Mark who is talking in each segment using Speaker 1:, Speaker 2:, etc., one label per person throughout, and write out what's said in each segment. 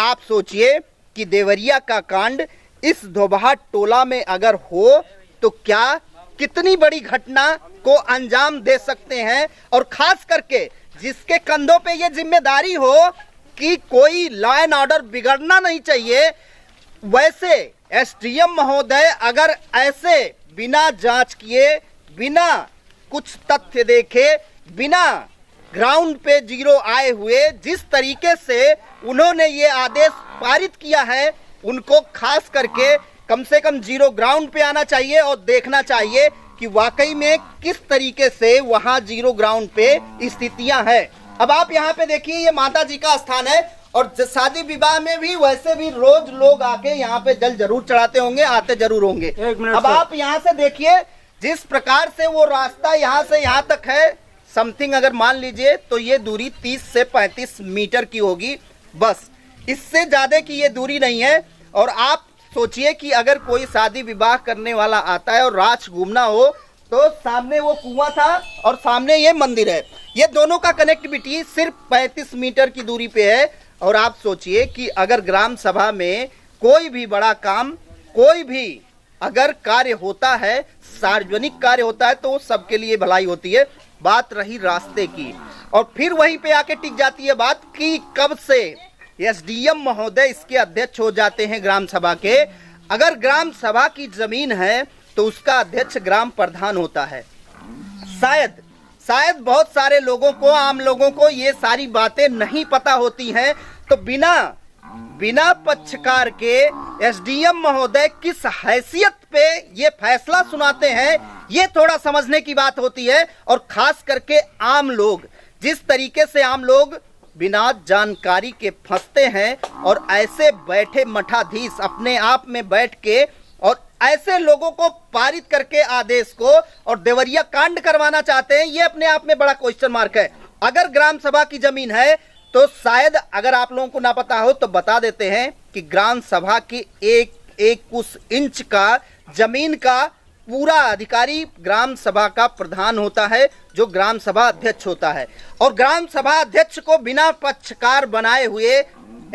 Speaker 1: आप सोचिए कि देवरिया का कांड इस धोबहा टोला में अगर हो तो क्या कितनी बड़ी घटना को अंजाम दे सकते हैं, और खास करके जिसके कंधों पे ये जिम्मेदारी हो कि कोई लॉ एंड ऑर्डर बिगड़ना नहीं चाहिए, वैसे एसडीएम महोदय अगर ऐसे बिना जांच किए, बिना कुछ तथ्य देखे, बिना ग्राउंड पे जीरो आए हुए जिस तरीके से उन्होंने ये आदेश पारित किया है, उनको खास करके कम से कम जीरो ग्राउंड पे आना चाहिए और देखना चाहिए कि वाकई में किस तरीके से वहां जीरो ग्राउंड पे स्थितियां हैं। अब आप यहाँ पे देखिए, ये माता जी का स्थान है और शादी विवाह में भी वैसे भी रोज लोग आके यहाँ पे जल जरूर चढ़ाते होंगे, आते जरूर होंगे। अब आप यहाँ से देखिए जिस प्रकार से वो रास्ता यहाँ से यहाँ तक है, समथिंग अगर मान लीजिए तो ये दूरी 30 से 35 मीटर की होगी, बस इससे ज्यादा की ये दूरी नहीं है। और आप सोचिए कि अगर कोई शादी विवाह करने वाला आता है और रात घूमना हो तो सामने वो कुआं था और सामने ये मंदिर है, ये दोनों का कनेक्टिविटी सिर्फ 35 मीटर की दूरी पे है। और आप सोचिए कि अगर ग्राम सभा में कोई भी बड़ा काम, कोई भी अगर कार्य होता है, सार्वजनिक कार्य होता है, तो सबके लिए भलाई होती है। बात रही रास्ते की, और फिर वहीं पे आके टिक जाती है बात कि कब से एसडीएम महोदय इसके अध्यक्ष हो जाते हैं ग्राम सभा के। अगर ग्राम सभा की जमीन है तो उसका अध्यक्ष ग्राम प्रधान होता है। शायद बहुत सारे लोगों को, आम लोगों को ये सारी बातें नहीं पता होती हैं, तो बिना पक्षकार के एसडीएम महोदय किस हैसियत पे ये फैसला सुनाते हैं, ये थोड़ा समझने की बात होती है। और खास करके आम लोग, जिस तरीके से आम लोग बिना जानकारी के फंसते हैं और ऐसे बैठे मठाधीश अपने आप में बैठ के और ऐसे लोगों को पारित करके आदेश को और देवरिया कांड करवाना चाहते हैं, ये अपने आप में बड़ा क्वेश्चन मार्क है। अगर ग्राम सभा की जमीन है तो शायद, अगर आप लोगों को ना पता हो तो बता देते हैं कि ग्राम सभा की एक कुछ इंच का जमीन का पूरा अधिकारी ग्राम सभा का प्रधान होता है, जो ग्राम सभा अध्यक्ष होता है। और ग्राम सभा अध्यक्ष को बिना पक्षकार बनाए हुए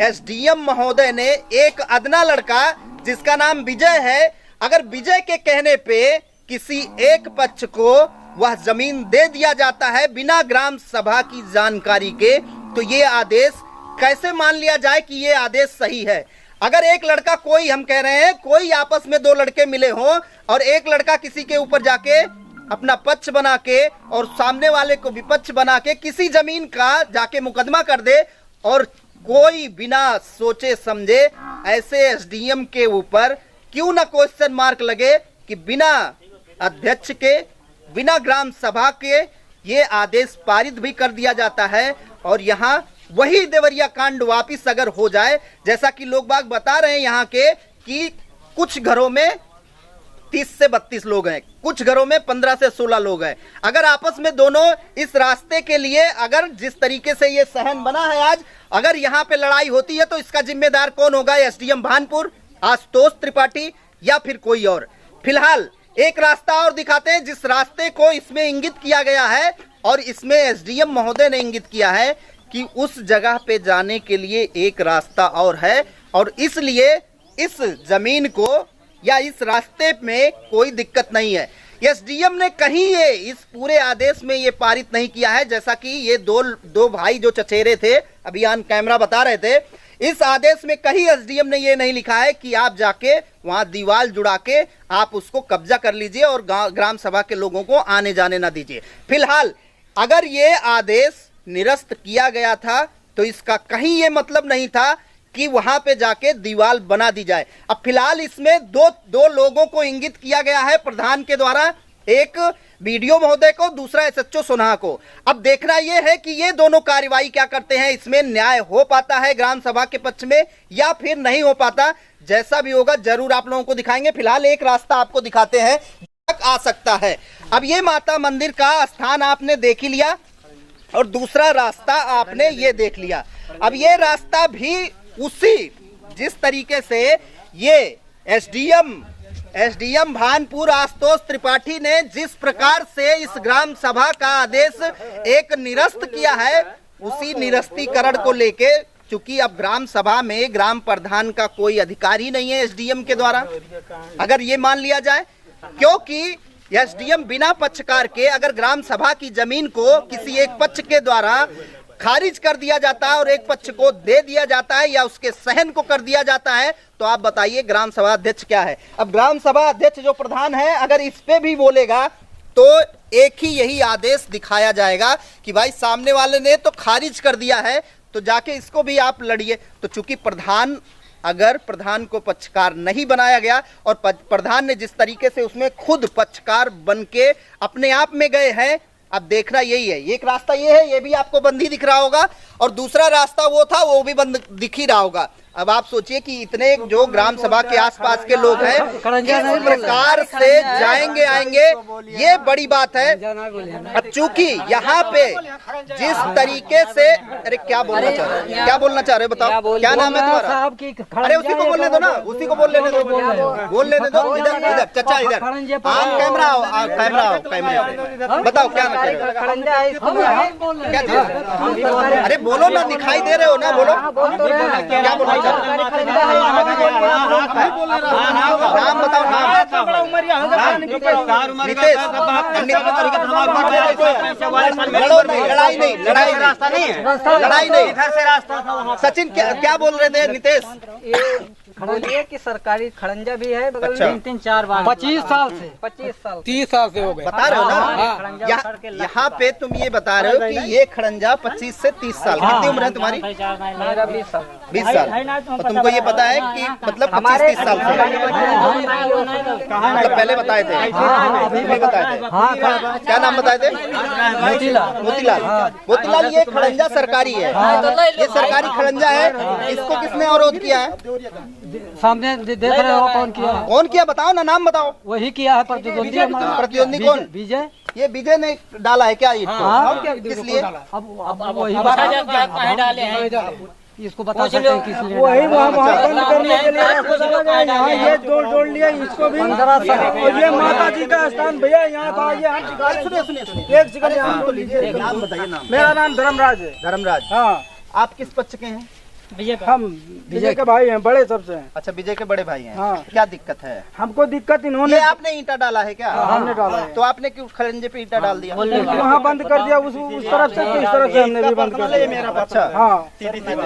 Speaker 1: एसडीएम महोदय ने एक अदना लड़का जिसका नाम विजय है, अगर विजय के कहने पे किसी एक पक्ष को वह जमीन दे दिया जाता है बिना ग्राम सभा की जानकारी के, तो ये आदेश कैसे मान लिया जाए कि ये आदेश सही है। अगर एक लड़का, कोई, हम कह रहे हैं कोई आपस में दो लड़के मिले हों और एक लड़का किसी के ऊपर जाके अपना पक्ष बना के और सामने वाले को विपक्ष बना के किसी जमीन का जाके मुकदमा कर दे, और कोई बिना सोचे समझे ऐसे एसडीएम के ऊपर क्यों ना क्वेश्चन मार्क लगे कि बिना अध्यक्ष के, बिना ग्राम सभा के ये आदेश पारित भी कर दिया जाता है। और यहाँ वही देवरिया कांड वापिस अगर हो जाए, जैसा कि लोग बाग बता रहे हैं यहाँ के कि कुछ घरों में 30 से 32 लोग हैं, कुछ घरों में 15 से 16 लोग हैं। अगर आपस में दोनों इस रास्ते के लिए, अगर जिस तरीके से ये सहन बना है आज, अगर यहाँ पे लड़ाई होती है तो इसका जिम्मेदार कौन होगा? एसडीएम भानपुर, आशुतोष त्रिपाठी, या फिर कोई और? फिलहाल एक रास्ता और दिखाते हैं जिस रास्ते को इसमें इंगित किया गया है, और इसमें एसडीएम महोदय ने इंगित किया है कि उस जगह पे जाने के लिए एक रास्ता और है, और इसलिए इस जमीन को या इस रास्ते में कोई दिक्कत नहीं है। एसडीएम ने कहीं ये इस पूरे आदेश में ये पारित नहीं किया है, जैसा कि ये दो भाई जो चचेरे थे अभी ऑन कैमरा बता रहे थे, इस आदेश में कहीं एसडीएम ने ये नहीं लिखा है कि आप जाके वहां दीवार जुड़ा के आप उसको कब्जा कर लीजिए और ग्राम सभा के लोगों को आने जाने ना दीजिए। फिलहाल अगर ये आदेश निरस्त किया गया था तो इसका कहीं ये मतलब नहीं था कि वहां पे जाके दीवार बना दी जाए। अब फिलहाल इसमें दो लोगों को इंगित किया गया है प्रधान के द्वारा, एक बीडीओ महोदय को, दूसरा एसएचओ सोनाहा को। अब देखना यह है कि ये दोनों कार्यवाही क्या करते हैं, इसमें न्याय हो पाता है ग्राम सभा के पक्ष में या फिर नहीं हो पाता। जैसा भी होगा जरूर आप लोगों को दिखाएंगे। फिलहाल एक रास्ता आपको दिखाते हैं तक आ सकता है। अब ये माता मंदिर का स्थान आपने देख ही लिया और दूसरा रास्ता आपने ये देख लिया। अब ये रास्ता भी उसी जिस तरीके से ये एसडीएम भानपुर आशुतोष त्रिपाठी ने जिस प्रकार से इस ग्राम सभा का आदेश एक निरस्त किया है, उसी निरस्तीकरण को लेके चूंकि अब ग्राम सभा में ग्राम प्रधान का कोई अधिकार ही नहीं है एसडीएम के द्वारा, अगर ये मान लिया जाए, क्योंकि एसडीएम बिना पक्षकार के अगर ग्राम सभा की जमीन को किसी एक पक्ष के द्वारा खारिज कर दिया जाता है और एक पक्ष को दे दिया जाता है या उसके सहन को कर दिया जाता है, तो आप बताइए ग्राम सभा अध्यक्ष क्या है। अब ग्राम सभा अध्यक्ष जो प्रधान है अगर इस पे भी बोलेगा तो एक ही यही आदेश दिखाया जाएगा कि भाई सामने वाले ने तो खारिज कर दिया है तो जाके इसको भी आप लड़िए। तो चूंकि प्रधान, अगर प्रधान को पक्षकार नहीं बनाया गया और प्रधान ने जिस तरीके से उसमें खुद पक्षकार बन के अपने आप में गए हैं, अब देखना यही है। एक रास्ता ये है, ये भी आपको बंद ही दिख रहा होगा, और दूसरा रास्ता वो था, वो भी बंद दिख ही रहा होगा। अब आप सोचिए कि इतने जो ग्राम सभा के आसपास के लोग हैं किस प्रकार से जाएंगे आएंगे, ये बड़ी बात है। अब चूंकि यहाँ पे जिस तरीके से, अरे क्या बोलना चाह रहे हो, क्या बोलना चाह रहे हो बताओ, क्या नाम है तुम्हारा? अरे उसी को बोलने दो ना, उसी को बोल लेने दो, बोल लेने दो। इधर इधर चाचा, इधर आप कैमरा आओ, कैमरा बताओ क्या ना क्या, अरे बोलो ना, दिखाई दे रहे हो ना, बोलो क्या बोलना। नाम बताओ, नाम नितेश। लड़ो नहीं, लड़ाई नहीं, लड़ाई रास्ता नहीं है, लड़ाई नहीं। सचिन क्या बोल रहे थे नितेश?
Speaker 2: बोलिए कि सरकारी खड़ंजा भी है बगल
Speaker 1: अच्छा।
Speaker 2: में 3-4 बार
Speaker 3: 25 साल से
Speaker 2: 30 साल से
Speaker 3: हो गए।
Speaker 1: बता रहे हो ना, यहाँ पे तुम ये बता रहे हो कि ये खड़ंजा 25 से 30 साल। कितनी उम्र है तुम्हारी?
Speaker 2: मेरा 20 साल।
Speaker 1: 20 साल। और तुमको ये पता है कि मतलब 25-30 साल से मतलब पहले बताए थे, तुम्हें बताए थे, क्या नाम बताए थे? मोतीलाल। मोतीलाल, ये खड़ंजा सरकारी है, ये सरकारी खड़ंजा है, इसको किसने अवरोध किया है?
Speaker 3: सामने देख रहे हो कौन किया है?
Speaker 1: कौन किया बताओ ना, नाम बताओ।
Speaker 3: वही किया है प्रतिद्वंदी।
Speaker 1: प्रतिद्वंदी कौन?
Speaker 3: विजय।
Speaker 1: ये विजय ने डाला है क्या ईंट को? किस लिए?
Speaker 3: अब वही डाले हैं, इसको बता सकते हैं किस लिए।
Speaker 2: वही वहाँ बंद करने के लिए यहाँ ये जोड़ लिया इसको भी। और ये माता जी का स्थान भैया यहाँ था, ये हम सुनिए एक सेकंड यहाँ तो लीजिए।
Speaker 1: नाम बताइए। नाम?
Speaker 2: मेरा नाम धर्मराज है।
Speaker 1: धर्मराज।
Speaker 2: हाँ।
Speaker 1: आप किस पक्ष के हैं?
Speaker 2: हम विजय के भाई हैं, बड़े सबसे हैं।
Speaker 1: अच्छा, विजय के बड़े भाई हैं।
Speaker 2: हाँ।
Speaker 1: क्या दिक्कत है?
Speaker 2: हमको दिक्कत इन्होंने,
Speaker 1: ये आपने ईंटा डाला है क्या?
Speaker 2: हमने डाला है।
Speaker 1: तो आपने क्यों खड़ंजे पे ईंटा डाल दिया?
Speaker 2: वहाँ बंद कर दिया, उस तरफ से तो इस तरफ से हमने भी बंद कर दिया।
Speaker 1: अच्छा,
Speaker 2: हाँ।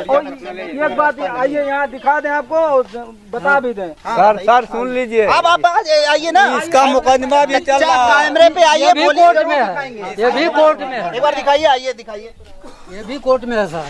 Speaker 2: और एक बात आइए यहाँ दिखा दें आपको, बता भी दें।
Speaker 4: सर सुन लीजिए,
Speaker 1: अब आप आइए ना,
Speaker 4: इसका मुकदमा भी चल रहा है।
Speaker 1: कैमरे पे आइए,
Speaker 3: ये भी कोर्ट में है, ये भी कोर्ट में है,
Speaker 1: एक बार दिखाइए, आइए दिखाइए।
Speaker 3: ये भी कोर्ट में है सर।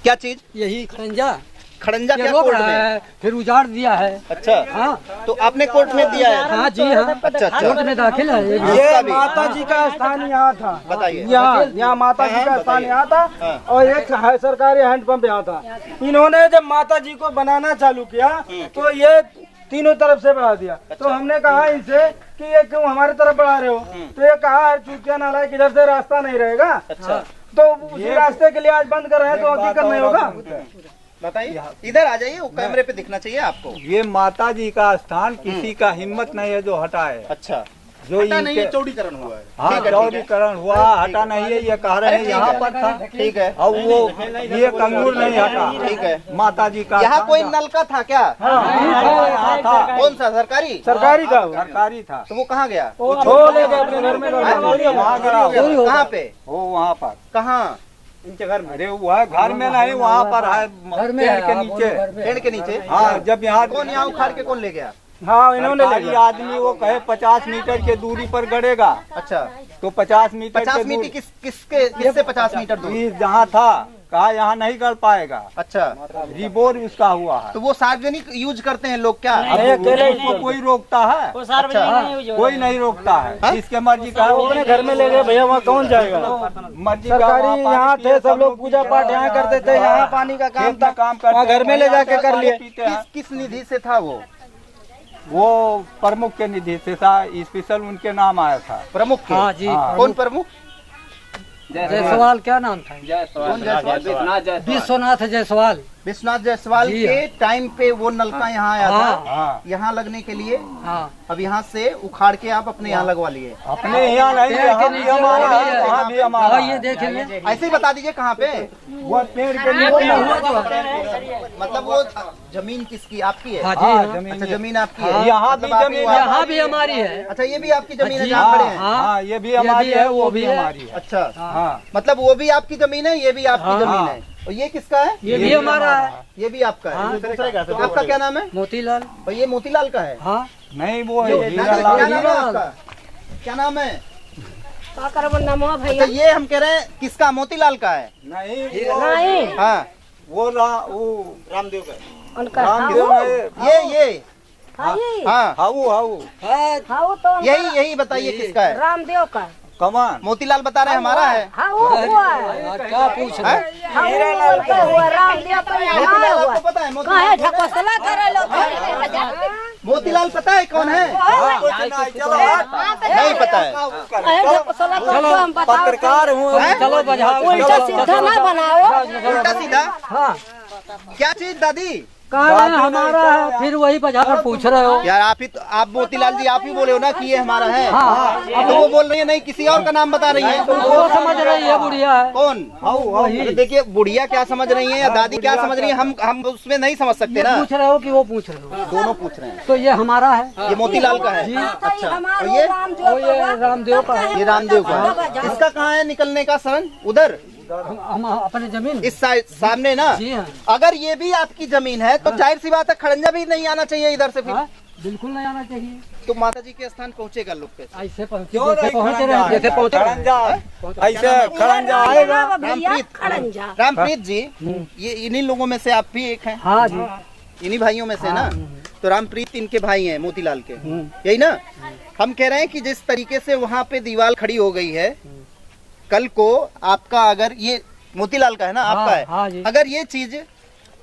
Speaker 1: क्या चीज?
Speaker 3: यही खड़ंजा
Speaker 1: खड़ंजा
Speaker 3: ये
Speaker 1: क्या
Speaker 3: रोक
Speaker 1: कोर्ट
Speaker 3: रहा
Speaker 1: में?
Speaker 3: है, फिर उजाड़ दिया है।
Speaker 1: अच्छा,
Speaker 3: हाँ
Speaker 1: तो आपने कोर्ट में दिया है?
Speaker 3: हाँ जी हाँ,
Speaker 1: अच्छा,
Speaker 3: कोर्ट में दाखिल है ये भी।
Speaker 2: ये माता जी का स्थान यहाँ था,
Speaker 1: बताइए।
Speaker 2: यहाँ माता जी का स्थान यहाँ था,
Speaker 1: हाँ।
Speaker 2: और एक सरकारी हैंडपंप यहाँ था। इन्होंने जब माता जी को बनाना चालू किया तो ये तीनों तरफ से बढ़ा दिया। तो हमने कहा इनसे कि ये क्यों हमारी तरफ बढ़ा रहे हो? तो ये कहा चूतिया नाला किधर से रास्ता नहीं रहेगा,
Speaker 1: अच्छा,
Speaker 2: तो उसी रास्ते के लिए आज बंद कर रहे हैं, तो हकीकत नहीं होगा।
Speaker 1: बताइए, इधर आ जाइए, वो कैमरे पे दिखना चाहिए आपको।
Speaker 4: ये माता जी का स्थान किसी का हिम्मत नहीं है जो हटाए।
Speaker 1: अच्छा,
Speaker 4: जो
Speaker 1: हटा नहीं, ये
Speaker 4: इनके
Speaker 1: चौड़ीकरण हुआ है।
Speaker 4: हाँ
Speaker 1: ठीक है,
Speaker 4: चौड़ीकरण हुआ, हटा नहीं है, ये कह रहे हैं यहाँ पर था।
Speaker 1: ठीक है।
Speaker 4: अब वो ये कंगूर नहीं हटा।
Speaker 1: ठीक है।
Speaker 4: माता जी का
Speaker 1: यहाँ
Speaker 4: स्थान
Speaker 1: कोई
Speaker 4: था।
Speaker 1: नलका था क्या?
Speaker 4: यहाँ था,
Speaker 1: कौन सा? सरकारी?
Speaker 2: सरकारी का
Speaker 4: सरकारी था।
Speaker 1: तो वो कहाँ गया?
Speaker 2: वो ले गए अपने घर में।
Speaker 4: वहाँ गया वो।
Speaker 1: कहाँ पे?
Speaker 4: वो वहाँ पर
Speaker 1: कहाँ?
Speaker 4: इनके घर में। अरे वो है घर में नहीं, वहाँ पर है पेड़ के नीचे।
Speaker 1: पेड़ के नीचे?
Speaker 4: हाँ, जब यहाँ
Speaker 1: कौन यहाँ उखाड़ के कौन ले गया?
Speaker 2: हाँ, इन्होंने ले
Speaker 4: सरकारी
Speaker 2: गया।
Speaker 4: आदमी वो कहे 50 मीटर के दूरी पर गड़ेगा,
Speaker 1: अच्छा,
Speaker 4: तो 50 मीटर
Speaker 1: 50
Speaker 4: के
Speaker 1: मीटर
Speaker 4: दूरी
Speaker 1: किससे 50 मीटर दूर?
Speaker 4: ये जहाँ था कहा यहाँ नहीं कर पाएगा,
Speaker 1: अच्छा,
Speaker 4: रिबोर उसका हुआ है।
Speaker 1: तो वो सार्वजनिक यूज करते हैं लोग क्या?
Speaker 4: उसको कोई रोकता है?
Speaker 1: अच्छा,
Speaker 4: कोई नहीं रोकता है, जिसके मर्जी का
Speaker 2: वो अपने घर में ले गए भैया, वहाँ कौन जाएगा?
Speaker 4: मर्जी का
Speaker 2: सरकारी
Speaker 4: वहाँ पानी
Speaker 2: यहाँ
Speaker 4: पिए,
Speaker 2: थे, सब लोग पूजा पाठ यहाँ करते थे, यहाँ पानी का काम
Speaker 4: खेत में
Speaker 2: था,
Speaker 4: काम करते
Speaker 2: वहाँ घर में ले जाके कर लिए।
Speaker 4: पीते हैं।
Speaker 1: किस निधि से था वो?
Speaker 4: वो प्रमुख के निधि से था, स्पेशल उनके नाम आया था।
Speaker 1: प्रमुख के?
Speaker 3: हाँ जी।
Speaker 4: हाँ।
Speaker 1: कौन प्रमुख?
Speaker 3: जायसवाल क्या नाम था?
Speaker 1: कौन जायसवाल?
Speaker 3: विश्वनाथ जायसवाल।
Speaker 1: विश्वनाथ जायसवाल
Speaker 3: जी
Speaker 1: के टाइम पे वो नलका यहाँ आया
Speaker 3: हाँ।
Speaker 1: था
Speaker 4: हाँ
Speaker 1: यहाँ लगने के लिए।
Speaker 3: हाँ
Speaker 1: अब यहाँ से उखाड़ के आप अपने यहाँ लगवा लिए।
Speaker 4: अपने यहाँ नहीं,
Speaker 3: पेड़ के
Speaker 4: यहाँ भी
Speaker 3: नीचे
Speaker 4: हमारा
Speaker 3: लगा
Speaker 4: है,
Speaker 3: है।
Speaker 4: वहाँ भी हमारा
Speaker 3: हाँ,
Speaker 4: है।
Speaker 3: ये देखेंगे
Speaker 1: ऐसे ही बता दीजिए कहाँ पे,
Speaker 4: वो पेड़ के नीचे
Speaker 1: मतलब वो जमीन किसकी, आपकी है?
Speaker 3: हाँ जी
Speaker 4: हाँ,
Speaker 3: हाँ।
Speaker 4: जमीन
Speaker 1: अच्छा
Speaker 4: ये-
Speaker 1: जमीन आपकी है।
Speaker 3: हाँ।
Speaker 4: यहाँ भी
Speaker 1: मतलब आप
Speaker 4: जमीन
Speaker 1: ही-
Speaker 3: यहाँ भी हमारी है।
Speaker 1: अच्छा ये भी आपकी जमीन है
Speaker 3: जी,
Speaker 1: जहाँ खड़े हैं?
Speaker 3: हाँ।
Speaker 4: हाँ, ये भी हमारी है, वो भी हमारी है।
Speaker 1: अच्छा
Speaker 4: हाँ,
Speaker 1: मतलब वो भी आपकी जमीन है, ये भी आपकी
Speaker 3: हाँ।
Speaker 1: जमीन है। और ये किसका है?
Speaker 3: ये भी हमारा है।
Speaker 1: ये भी आपका है।
Speaker 3: हाँ।
Speaker 1: तो आपका क्या नाम है?
Speaker 3: मोतीलाल।
Speaker 1: और ये मोतीलाल का है।
Speaker 3: हाँ
Speaker 4: नहीं वो
Speaker 1: क्या
Speaker 4: हीरा
Speaker 1: नाम
Speaker 4: लाल।
Speaker 1: है आपका? क्या नाम है?
Speaker 5: का करब नमो
Speaker 1: अच्छा
Speaker 5: भैया
Speaker 1: ये हम कह रहे हैं किसका, मोतीलाल का है?
Speaker 4: नहीं
Speaker 5: नहीं
Speaker 1: हाँ
Speaker 4: वो रामदेव का है।
Speaker 5: उनका
Speaker 4: रामदेव है।
Speaker 1: ये
Speaker 5: हाँ ये
Speaker 1: हाँ
Speaker 4: हाउ हाउ
Speaker 5: हाँ वो तो उनका
Speaker 1: यही बताइए किसका है?
Speaker 5: रामदेव का
Speaker 4: कमान
Speaker 1: मोतीलाल बता रहे हैं हमारा है।
Speaker 5: हाँ वो हुआ है
Speaker 3: क्या पूछ रहे हैं?
Speaker 5: हाँ वो उनका हुआ रामदेव का यहाँ
Speaker 1: मोतीलाल
Speaker 5: हुआ
Speaker 1: आपको पता है?
Speaker 5: कहे
Speaker 1: मोतीलाल
Speaker 5: ढकोसला करे लो
Speaker 1: मोतीलाल पता है कौन है?
Speaker 4: चलो
Speaker 1: नहीं पता है।
Speaker 5: कहे ढकोसला तो हम बताओ
Speaker 4: पत्रकार हूँ।
Speaker 3: चलो बजाओ।
Speaker 5: उल्टा सीधा ना बनाओ
Speaker 1: उल्टा सीधा
Speaker 3: हाँ
Speaker 1: क्या चीज दादी?
Speaker 3: कह रहे हैं हमारा है, फिर वही बजा कर पूछ रहे हो।
Speaker 1: यार आप मोतीलाल जी आप ही बोले हो ना कि ये हमारा है।
Speaker 3: हाँ।
Speaker 1: अब तो वो बोल रही है नहीं किसी और का नाम बता रही है।
Speaker 3: वो समझ रही है बुढ़िया है।
Speaker 1: कौन? अरे देखिए बुढ़िया क्या समझ रही है या दादी क्या समझ रही है, हम उसमें नहीं समझ सकते
Speaker 3: ये
Speaker 1: ना।
Speaker 3: पूछ रहे हो कि वो पूछ रहे हो?
Speaker 1: दोनों पूछ रहे हैं।
Speaker 3: तो ये हमारा है।
Speaker 1: ये मोतीलाल का है।
Speaker 3: जी।
Speaker 1: अच्छा और
Speaker 5: हमारा
Speaker 1: ये
Speaker 3: वो ये रामदेव का है।
Speaker 1: ये रामदेव का है। इसका कहाँ है निकलने का सन? उधर
Speaker 3: हम अपने जमीन।
Speaker 1: इस साइड सामने ना।
Speaker 3: जी हाँ।
Speaker 1: अगर ये भी आपकी जमीन है तो जाहिर सी बात है खड़ंजा भी नहीं आना चाहिए इधर से फिर।
Speaker 3: हाँ, बिल्कुल नहीं आना चाहिए।
Speaker 1: तो माता जी के स्थान पहुँचेगा लोग कैसे?
Speaker 3: ऐसे पहुँचे
Speaker 4: क्यों
Speaker 3: जैसे
Speaker 4: नहीं
Speaker 3: पहुँच रहे हैं,
Speaker 4: खड़ंजा
Speaker 3: जैसे पहुँच रहे हैं।
Speaker 4: खड़ंजा ऐसे खड़ंजा आएगा।
Speaker 5: भैया
Speaker 1: रामप्रीत
Speaker 5: खड़ंजा
Speaker 1: रामप्रीत जी ये इन्हीं लोगों में से आप भी एक हैं,
Speaker 3: हाँ जी।
Speaker 1: इन्हीं भाइयों में से ना। तो रामप्रीत इनके भाई हैं मोतीलाल के, यही ना। हम कह रहे हैं कि जिस तरीके से वहाँ पे दीवार खड़ी हो गई है, कल को आपका अगर ये मोतीलाल का है ना, आपका है,
Speaker 3: हाँ जी।
Speaker 1: अगर ये चीज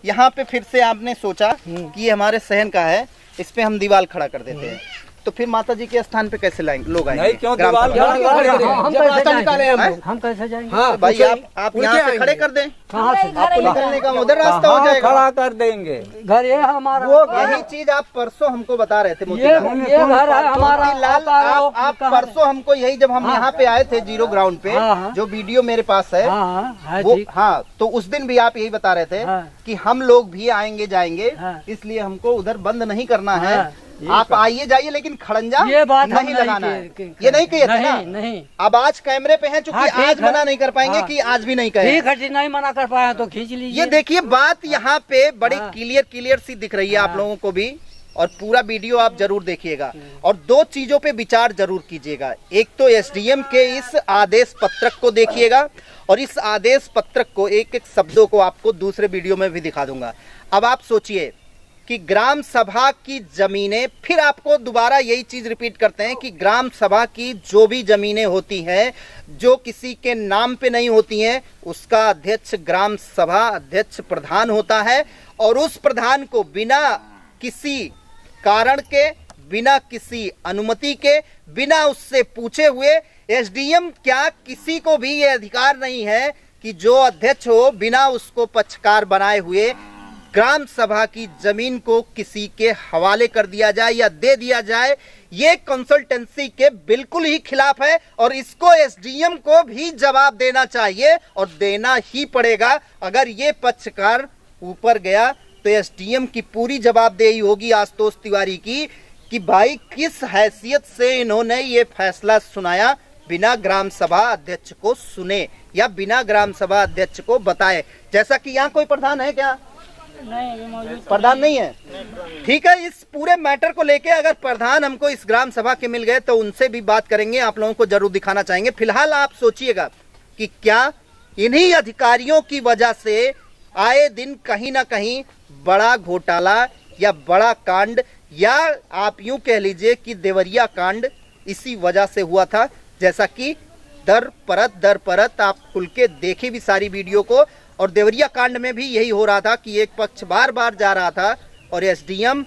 Speaker 1: यहाँ पे फिर से आपने सोचा कि ये हमारे सहन का है, इस पे हम दीवार खड़ा कर देते हैं, तो फिर माता जी के स्थान पे कैसे लाएंगे लोग? आएंगे
Speaker 4: नहीं क्यों
Speaker 1: ग्राम
Speaker 4: दीवार
Speaker 1: सभा?
Speaker 3: हम कैसे जाएंगे? हम कैसे जाएंगे?
Speaker 1: भाई आप यहाँ से खड़े कर दें,
Speaker 3: कहाँ से?
Speaker 1: आपको निकलने का उधर रास्ता हो
Speaker 4: कहाँ
Speaker 1: जाएगा।
Speaker 4: खड़ा कर देंगे।
Speaker 3: घर ये है हमारा।
Speaker 1: यही चीज आप परसों हमको बता रहे थे
Speaker 3: ये
Speaker 1: मोतीलाल।
Speaker 3: घर है हमारा।
Speaker 1: मोतीलाल आप परसों हमको यही जब हम यहाँ पे आए थे जीरो ग्राउंड पे,
Speaker 3: हाँ, हाँ।
Speaker 1: जो वीडियो मेरे पास है
Speaker 3: हाँ है
Speaker 1: वो,
Speaker 3: ठीक।
Speaker 1: हाँ तो उस दिन भी आप यही बता रहे थे
Speaker 3: हाँ।
Speaker 1: कि हम लोग भी आएंगे जाएंगे,
Speaker 3: हाँ।
Speaker 1: इसलिए हमको उधर बंद नहीं करना है।
Speaker 3: हाँ।
Speaker 1: आप आइए जाइए लेकिन खड़ंजा
Speaker 3: ये बात हम
Speaker 1: नहीं लगाना है।
Speaker 3: कि-
Speaker 1: ये नहीं कहिए थे ना।
Speaker 3: नहीं नहीं।
Speaker 1: अब आज कैमरे पे हैं, चूंकि
Speaker 3: हाँ, ठीक
Speaker 1: आज
Speaker 3: है।
Speaker 1: मना नहीं कर पाएंगे
Speaker 3: हाँ।
Speaker 1: कि आज भी नहीं कहें।
Speaker 3: ठीक है जी, नहीं मना कर पाया तो खींच लीजिए।
Speaker 1: ये देखिए बात यहाँ पे बड़ी
Speaker 3: हाँ।
Speaker 1: क्लियर सी दिख रही है आप लोगों को भी, और पूरा वीडियो आप जरूर देखिएगा और दो चीजों पे विचार जरूर कीजिएगा। एक तो एसडीएम के इस आदेश पत्रक को देखिएगा और इस आदेश पत्रक को एक एक शब्दों को आपको दूसरे वीडियो में भी दिखा दूंगा। अब आप सोचिए कि ग्राम सभा की जमीनें, फिर आपको दोबारा यही चीज रिपीट करते हैं कि ग्राम सभा की जो भी जमीनें होती हैं जो किसी के नाम पे नहीं होती हैं, उसका अध्यक्ष ग्राम सभा अध्यक्ष प्रधान होता है और उस प्रधान को बिना किसी कारण के, बिना किसी अनुमति के, बिना उससे पूछे हुए, एसडीएम क्या किसी को भी ये अधिकार नहीं है कि जो अध्यक्ष हो बिना उसको पक्षकार बनाए हुए ग्राम सभा की जमीन को किसी के हवाले कर दिया जाए या दे दिया जाए। ये कंसल्टेंसी के बिल्कुल ही खिलाफ है और इसको एसडीएम को भी जवाब देना चाहिए और देना ही पड़ेगा। अगर ये पक्षकार ऊपर गया तो एसडीएम की पूरी जवाबदेही होगी आशुतोष तिवारी की कि भाई किस हैसियत से इन्होंने ये फैसला सुनाया बिना ग्राम सभा अध्यक्ष को सुने या बिना ग्राम सभा अध्यक्ष को बताए। जैसा कि यहाँ कोई प्रधान है क्या? प्रधान नहीं है। ठीक है, इस पूरे मैटर को लेके अगर प्रधान हमको इस ग्राम सभा के मिल गए तो उनसे भी बात करेंगे, आप लोगों को जरूर दिखाना चाहेंगे। फिलहाल आप सोचिएगा कि क्या इन्हीं अधिकारियों की वजह से आए दिन कहीं ना कहीं बड़ा घोटाला या बड़ा कांड, या आप यूं कह लीजिए कि देवरिया कांड इसी वजह से हुआ था। जैसा कि दर परत आप खुल के देखे भी सारी वीडियो को, और देवरिया कांड में भी यही हो रहा था कि एक पक्ष बार बार जा रहा था और एसडीएम,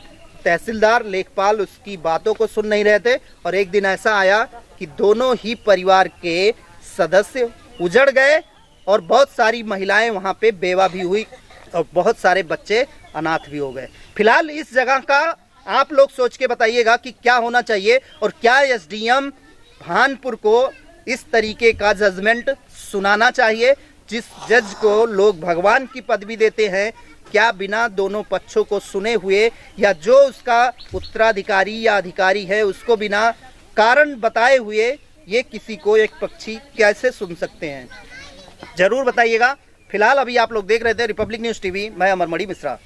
Speaker 1: तहसीलदार, लेखपाल उसकी बातों को सुन नहीं रहे थे। और एक दिन ऐसा आया कि दोनों ही परिवार के सदस्य उजड़ गए और बहुत सारी महिलाएं वहां पे बेवा भी हुई। और बहुत सारे बच्चे अनाथ भी हो गए। फिलहाल इस जगह का आप लोग सोच के बताइएगा कि क्या होना चाहिए और क्या एसडीएम भानपुर को इस तरीके का जजमेंट सुनाना चाहिए जिस जज को लोग भगवान की पदवी देते हैं। क्या बिना दोनों पक्षों को सुने हुए या जो उसका उत्तराधिकारी या अधिकारी है उसको बिना कारण बताए हुए ये किसी को एक पक्षी कैसे सुन सकते हैं, जरूर बताइएगा। फिलहाल अभी आप लोग देख रहे थे रिपब्लिक न्यूज़ टीवी, मैं अमरमणि मिश्रा।